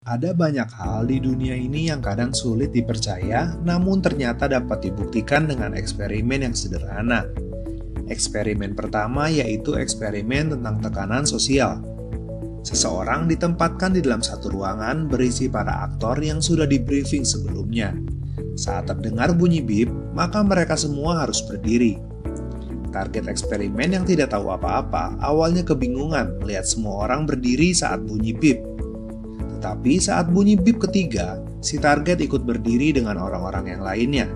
Ada banyak hal di dunia ini yang kadang sulit dipercaya, namun ternyata dapat dibuktikan dengan eksperimen yang sederhana. Eksperimen pertama yaitu eksperimen tentang tekanan sosial. Seseorang ditempatkan di dalam satu ruangan berisi para aktor yang sudah di-briefing sebelumnya. Saat terdengar bunyi bip, maka mereka semua harus berdiri. Target eksperimen yang tidak tahu apa-apa awalnya kebingungan melihat semua orang berdiri saat bunyi bip. Tetapi saat bunyi bip ketiga, si target ikut berdiri dengan orang-orang yang lainnya.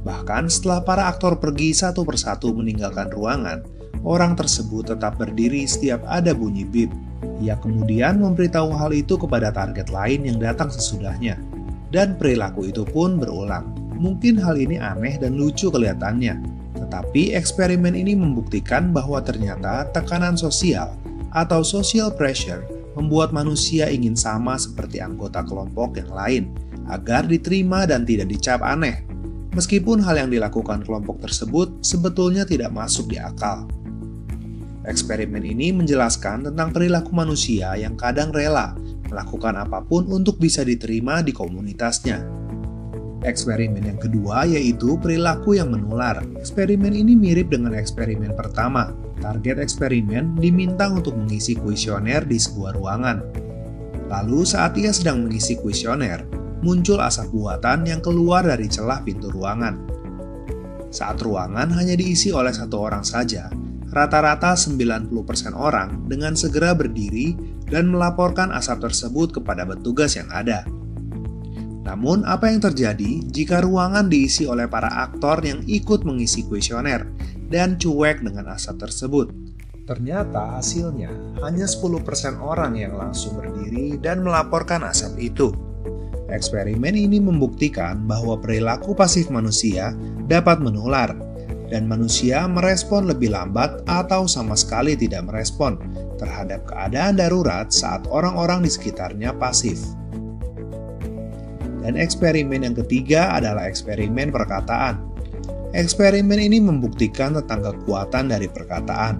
Bahkan setelah para aktor pergi satu persatu meninggalkan ruangan, orang tersebut tetap berdiri setiap ada bunyi bip. Ia kemudian memberitahu hal itu kepada target lain yang datang sesudahnya. Dan perilaku itu pun berulang. Mungkin hal ini aneh dan lucu kelihatannya, tetapi eksperimen ini membuktikan bahwa ternyata tekanan sosial atau social pressure membuat manusia ingin sama seperti anggota kelompok yang lain agar diterima dan tidak dicap aneh. Meskipun hal yang dilakukan kelompok tersebut sebetulnya tidak masuk di akal. Eksperimen ini menjelaskan tentang perilaku manusia yang kadang rela melakukan apapun untuk bisa diterima di komunitasnya. Eksperimen yang kedua yaitu perilaku yang menular. Eksperimen ini mirip dengan eksperimen pertama. Target eksperimen diminta untuk mengisi kuesioner di sebuah ruangan. Lalu saat ia sedang mengisi kuesioner, muncul asap buatan yang keluar dari celah pintu ruangan. Saat ruangan hanya diisi oleh satu orang saja, rata-rata 90% orang dengan segera berdiri dan melaporkan asap tersebut kepada petugas yang ada. Namun, apa yang terjadi jika ruangan diisi oleh para aktor yang ikut mengisi kuesioner dan cuek dengan asap tersebut? Ternyata hasilnya hanya 10% orang yang langsung berdiri dan melaporkan asap itu. Eksperimen ini membuktikan bahwa perilaku pasif manusia dapat menular, dan manusia merespon lebih lambat atau sama sekali tidak merespon terhadap keadaan darurat saat orang-orang di sekitarnya pasif. Dan eksperimen yang ketiga adalah eksperimen perkataan. Eksperimen ini membuktikan tentang kekuatan dari perkataan.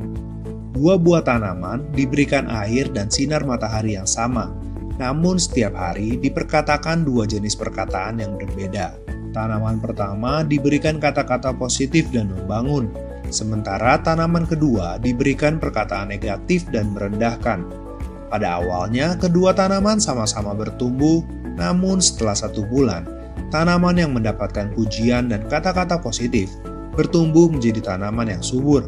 Dua buah tanaman diberikan air dan sinar matahari yang sama, namun setiap hari diperkatakan dua jenis perkataan yang berbeda. Tanaman pertama diberikan kata-kata positif dan membangun, sementara tanaman kedua diberikan perkataan negatif dan merendahkan. Pada awalnya, kedua tanaman sama-sama bertumbuh, namun setelah 1 bulan, tanaman yang mendapatkan pujian dan kata-kata positif bertumbuh menjadi tanaman yang subur.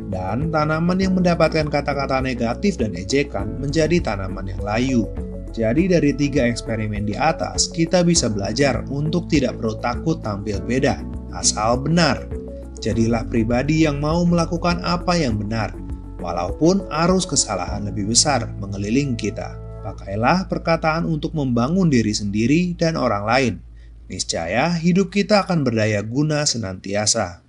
Dan tanaman yang mendapatkan kata-kata negatif dan ejekan menjadi tanaman yang layu. Jadi dari 3 eksperimen di atas, kita bisa belajar untuk tidak perlu takut tampil beda, asal benar. Jadilah pribadi yang mau melakukan apa yang benar, walaupun arus kesalahan lebih besar mengelilingi kita. Pakailah perkataan untuk membangun diri sendiri dan orang lain. Niscaya hidup kita akan berdaya guna senantiasa.